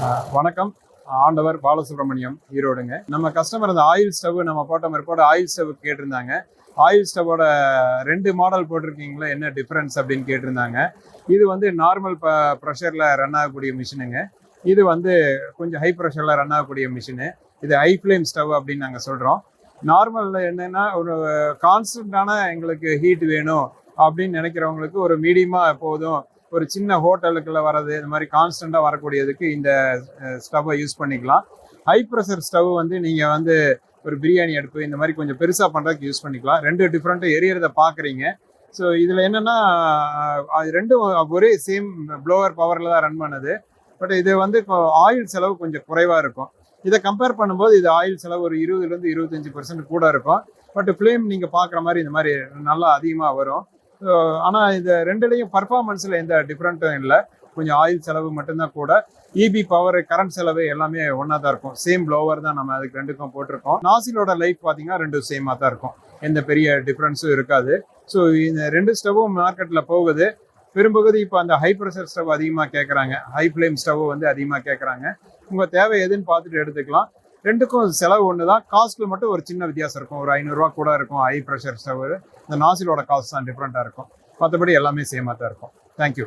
வணக்கம். ஆண்டவர் பாலசுப்ரமணியம், ஈரோடுங்க. நம்ம கஸ்டமர் அந்த ஆயில் ஸ்டவ் நம்ம போட்ட மேற்கொண்டு ஆயில் ஸ்டவ் கேட்டிருந்தாங்க. ஆயில் ஸ்டவோட 2 மாடல் போட்டிருக்கீங்களா, என்ன டிஃப்ரென்ஸ் அப்படின்னு கேட்டிருந்தாங்க. இது வந்து நார்மல் ப்ரெஷரில் ரன் ஆகக்கூடிய மிஷினுங்க. இது வந்து கொஞ்சம் ஹை ப்ரெஷரில் ரன் ஆகக்கூடிய மிஷினு. இது ஹை ஃப்ளேம் ஸ்டவ் அப்படின்னு நாங்கள் சொல்கிறோம். நார்மலில் என்னென்னா ஒரு கான்ஸ்டண்ட்டான எங்களுக்கு ஹீட் வேணும் அப்படின்னு நினைக்கிறவங்களுக்கு ஒரு மீடியமாக போதும், ஒரு சின்ன ஹோட்டலுக்குள்ள வர்றது இந்த மாதிரி கான்ஸ்டண்ட்டாக வரக்கூடியதுக்கு இந்த ஸ்டவ்வை யூஸ் பண்ணிக்கலாம். ஹை ப்ரெஷர் ஸ்டவ் வந்து நீங்கள் வந்து ஒரு பிரியாணி அடுப்பு இந்த மாதிரி கொஞ்சம் பெருசாக பண்ணுறதுக்கு யூஸ் பண்ணிக்கலாம். 2 டிஃப்ரெண்ட்டாக எரியறதை பார்க்குறீங்க. ஸோ இதில் என்னென்னா அது ரெண்டும் ஒரே சேம் ப்ளோவர் பவரில் தான் ரன் பண்ணுது. பட் இது வந்து இப்போ ஆயில் செலவு கொஞ்சம் குறைவாக இருக்கும். இதை கம்பேர் பண்ணும்போது இது ஆயில் செலவு ஒரு 20% 25% கூட இருக்கும். பட் ஃப்ளேம் நீங்கள் பார்க்குற மாதிரி இந்த மாதிரி நல்லா அதிகமாக வரும். ஆனால் இந்த ரெண்டுலேயும் பர்ஃபார்மன்ஸில் எந்த டிஃப்ரெண்ட்டும் இல்லை. கொஞ்சம் ஆயில் செலவு மட்டும்தான் கூட. இபி பவர், கரண்ட் செலவு எல்லாமே ஒன்றா தான் இருக்கும். சேம் ப்ளோவர் தான் நம்ம அதுக்கு ரெண்டுக்கும் போட்டிருக்கோம். நாசிலோட லைஃப் பார்த்தீங்கன்னா 2 சேமாக தான் இருக்கும். எந்த பெரிய டிஃப்ரென்ஸும் இருக்காது. ஸோ இந்த 2 ஸ்டவ்வும் மார்க்கெட்டில் போகுது. பெரும்பகுதி இப்போ அந்த ஹை ப்ரெஷர் ஸ்டவ் அதிகமாக கேட்குறாங்க, ஹை ஃப்ளேம் ஸ்டவ் வந்து அதிகமாக கேட்குறாங்க. உங்கள் தேவை எதுன்னு பார்த்துட்டு எடுத்துக்கலாம். 2க்கும் செலவு ஒன்று தான். காஸ்ட்டில் மட்டும் ஒரு சின்ன வித்தியாசம் இருக்கும். ஒரு 500 ரூபா கூட இருக்கும் ஹை ப்ரெஷர் ஸ்டவ். இந்த நாசிலோட காஸ்ட் தான் டிஃப்ரெண்ட்டாக இருக்கும். மற்றபடி எல்லாமே சேமாக தான் இருக்கும். தேங்க்யூ.